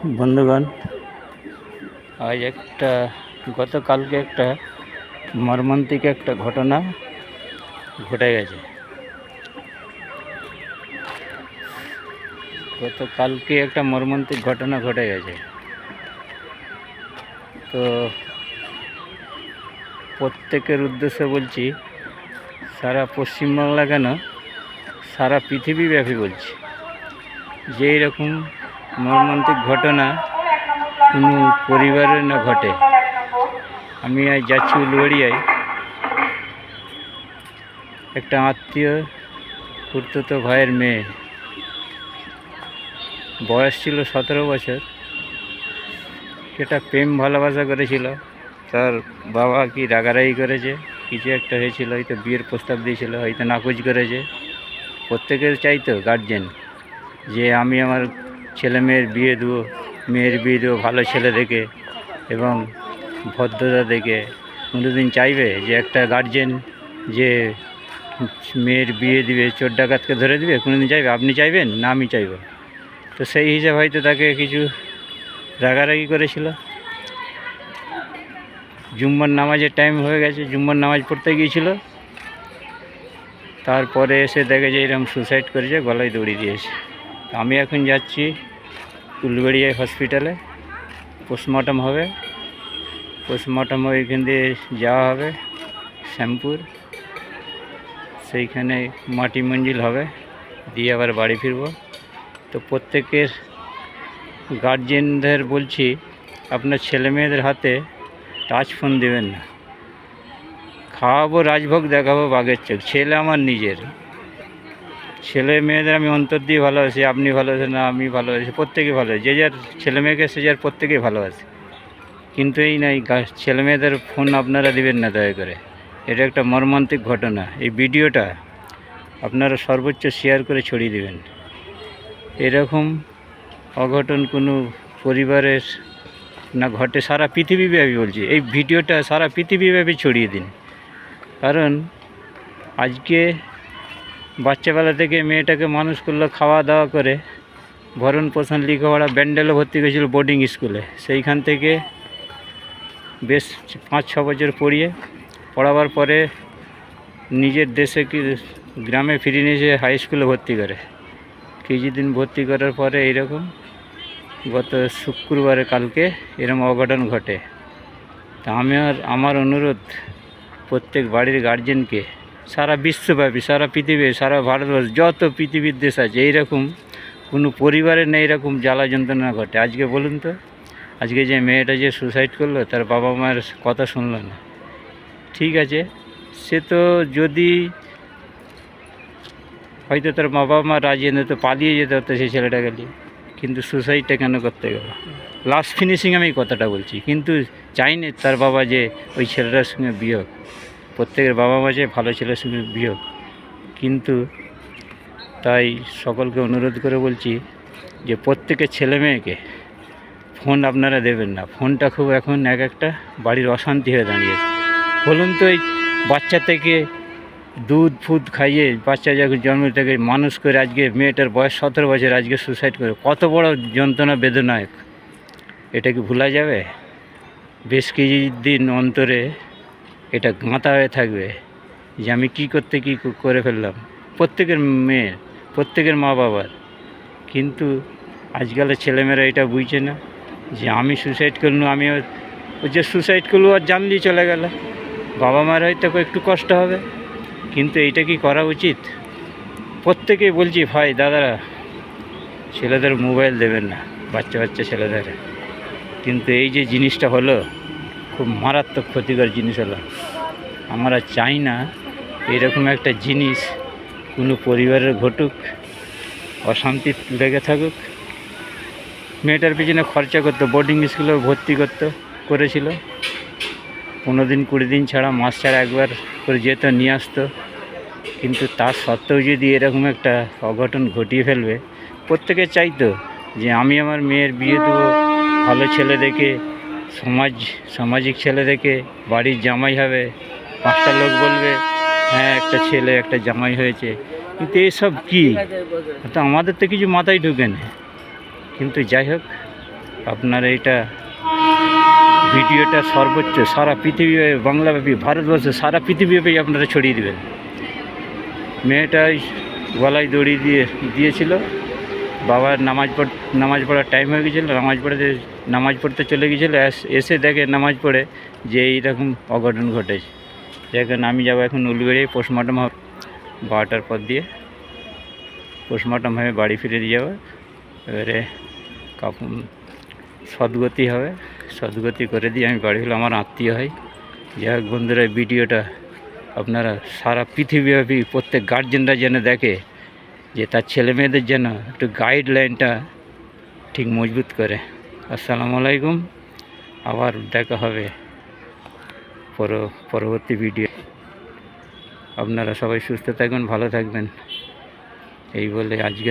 বন্ধুগণ, আজ গতকালকে একটা মর্মান্তিক একটা ঘটনা ঘটে গেছে। তো প্রত্যেকের উদ্দেশ্যে বলছি, সারা পশ্চিমবাংলা কেন সারা পৃথিবীব্যাপী বলছি যে এরকম মর্মান্তিক ঘটনা কোনো পরিবারের না ঘটে। আমি আজ যাচ্ছি উলুবেড়িয়ায়, একটা আত্মীয় খুড়তুতো ভাইয়ের মেয়ে, বয়স ছিল 17 বছর। সেটা প্রেম ভালোবাসা করেছিল। তার বাবা কি রাগারাগি করেছে, কিছু একটা হয়েছিল, হয়তো বিয়ের প্রস্তাব দিয়েছিল, হয়তো নাকচ করেছে। প্রত্যেকের চাইতো গার্জেন যে আমি আমার ছেলে মেয়ের বিয়ে দেবো ভালো ছেলে দেখে এবং ভদ্রতা দেখে। কোনোদিন চাইবে যে একটা গার্জেন যে মেয়ের বিয়ে দিবে চোর ডাকাতকে ধরে দিবে? কোনোদিন চাইবে? আপনি চাইবেন না আমি চাইব? তো সেই হিসাবে হয়তো তাকে কিছু রাগারাগি করেছিল। জুম্মার নামাজের টাইম হয়ে গেছে, জুম্মার নামাজ পড়তে গিয়েছিল। তারপরে এসে দেখে যে এরকম সুসাইড করেছে, গলায় দড়ি দিয়েছে। আমি এখন যাচ্ছি উলুবেড়িয়ায় হসপিটালে, পোস্টমর্টম হবে। পোস্টমর্টম হয়ে এখান দিয়ে যাওয়া হবে শ্যামপুর, সেইখানে মাটি মঞ্জিল হবে, দিয়ে আবার বাড়ি ফিরব। তো প্রত্যেকের গার্জেনদের বলছি, আপনার ছেলে মেয়েদের হাতে টাচ ফোন দেবেন না। খাওয়াবো রাজভোগ, দেখাবো বাঘের চোখ। ছেলে আমার নিজের, ছেলে মেয়েদের আমি অন্তর দিয়ে ভালোবাসি। আপনি ভালোবাসেন না, আমি ভালোবাসি, প্রত্যেকে ভালোবাসি। যে যার ছেলে মেয়েকে সে যার প্রত্যেকেই ভালোবাসে। কিন্তু এই নাই, ছেলে মেয়েদের ফোন আপনারা দিবেন না দয়া করে। এটা একটা মর্মান্তিক ঘটনা। এই ভিডিওটা আপনারা সর্বোচ্চ শেয়ার করে ছড়িয়ে দেবেন। এরকম অঘটন কোনো পরিবারের না ঘটে, সারা পৃথিবীব্যাপী বলছি। এই ভিডিওটা সারা পৃথিবীব্যাপী ছড়িয়ে দিন। কারণ আজকে বাচ্চাবেলা থেকে মেয়েটাকে মানুষ করলো, খাওয়া দাওয়া করে, ভরণ পোষণ, লেখাপড়া, ব্যান্ডেলে ভর্তি করেছিল বোর্ডিং স্কুলে। সেইখান থেকে বেশ 5-6 বছর পড়াবার পরে নিজের দেশে গ্রামে ফিরিয়ে নিয়ে এসে হাই স্কুলে ভর্তি করে। কিছুদিন ভর্তি করার পরে এইরকম গত শুক্রবারে কালকে এরকম অঘটন ঘটে। তা আমার অনুরোধ প্রত্যেক বাড়ির গার্জেনকে, সারা বিশ্বব্যাপী, সারা পৃথিবী, সারা ভারতবর্ষ, যত পৃথিবীর দেশ আছে, এইরকম কোনো পরিবারের নেই এরকম জ্বালা যন্ত্রণা ঘটে। আজকে বলুন তো, আজকে যে মেয়েটা যে সুসাইড করলো, তার বাবা মায়ের কথা শুনলো না। ঠিক আছে, সে তো যদি হয়তো তার বাবা মা রাজি না, তো পালিয়ে যেতে হতো সেই ছেলেটাকে নিয়ে। কিন্তু সুসাইডটা কেন করতে গেল? লাস্ট ফিনিশিং আমি কথাটা বলছি। কিন্তু চাইনি তার বাবা যে ওই ছেলেটার সঙ্গে বিয়ে হোক। প্রত্যেকের বাবা মা যে ভালো ছেলের সঙ্গে বিয়ে হোক। কিন্তু তাই সকলকে অনুরোধ করে বলছি যে প্রত্যেকের ছেলে মেয়েকে ফোন আপনারা দেবেন না। ফোনটা খুব এখন এক একটা বাড়ির অশান্তি হয়ে দাঁড়িয়েছে। বলুন তো, এই বাচ্চা থেকে দুধ ফুদ খাইয়ে বাচ্চা যখন জন্ম থেকে মানুষ করে, আজকে মেয়েটার বয়স 17 বছর, আজকে সুসাইড করে, কত বড় যন্ত্রণা বেদনায়ক। এটা কি ভোলা যাবে? বেশ কিছুদিন অন্তরে এটা গাঁথা হয়ে থাকবে যে আমি কী করে ফেললাম। প্রত্যেকের মেয়ের, প্রত্যেকের মা বাবার। কিন্তু আজকালের ছেলেমেয়েরা এটা বুঝছে না যে আমি সুসাইড করলাম, আমি ও যে সুসাইড করলো আর জানলি চলে গেল, বাবা মার হয়তো একটু কষ্ট হবে। কিন্তু এইটা কি করা উচিত? প্রত্যেকেই বলছি, ভাই দাদারা, ছেলেদের মোবাইল দেবেন না, বাচ্চা ছেলেদের। কিন্তু এই যে জিনিসটা হলো, খুব মারাত্মক ক্ষতিকর জিনিস হলো। আমরা চাই না এরকম একটা জিনিস কোনো পরিবারের ঘটুক, অশান্তি লেগে থাকুক। মেয়েটার পিছনে খরচা করতো, বোর্ডিং স্কুলে ভর্তি করেছিল। 15 দিন 20 দিন ছাড়া, মাস ছাড়া একবার করে যেত, নিয়ে আসতো। কিন্তু তার সত্ত্বেও যদি এরকম একটা অঘটন ঘটিয়ে ফেলবে, প্রত্যেকে চাইতো যে আমি আমার মেয়ের বিয়ে দেবো ভালো ছেলে দেখে, সামাজিক ছেলে দেখে, বাড়ির জামাই হবে, 5টা লোক বলবে হ্যাঁ একটা ছেলে একটা জামাই হয়েছে। কিন্তু এসব কি, তো আমাদের তো কিছু মাথায় ঢুকে না। কিন্তু যাই হোক, আপনারা এটা ভিডিওটা সর্বোচ্চ সারা পৃথিবী বাংলাব্যাপী ভারতবর্ষে সারা পৃথিবীব্যাপী আপনারা ছড়িয়ে দেবেন। মেয়েটাই গলায় দড়ি দিয়েছিল, বাবার নামাজ পড়ার টাইম হয়ে গেছিলো, নামাজ পড়তে চলে গিয়েছিলো, এসে দেখে নামাজ পড়ে যে এইরকম অঘটন ঘটেছে। দেখেন আমি যাবো এখন উলুবেড়িয়ে পোস্টমর্টম হবে 12টার পর দিয়ে, পোস্টমর্টম হয়ে বাড়ি ফিরে দিয়ে যাবো। এবারে সদ্গতি হবে, সদ্গতি করে দিয়ে আমি বাড়ি হলে আমার আত্মীয় হয়। যাই হোক বন্ধুরা, ভিডিওটা আপনারা সারা পৃথিবীব্যাপী প্রত্যেক গার্জেনরা যেন দেখে, যে তার ছেলে মেয়েদের যেন একটু গাইডলাইনটা ঠিক মজবুত করে। আসসালামু আলাইকুম, আবার দেখা হবে পরবর্তী ভিডিও। আপনারা সবাই সুস্থ থাকবেন, ভালো থাকবেন, এই বলে আজকে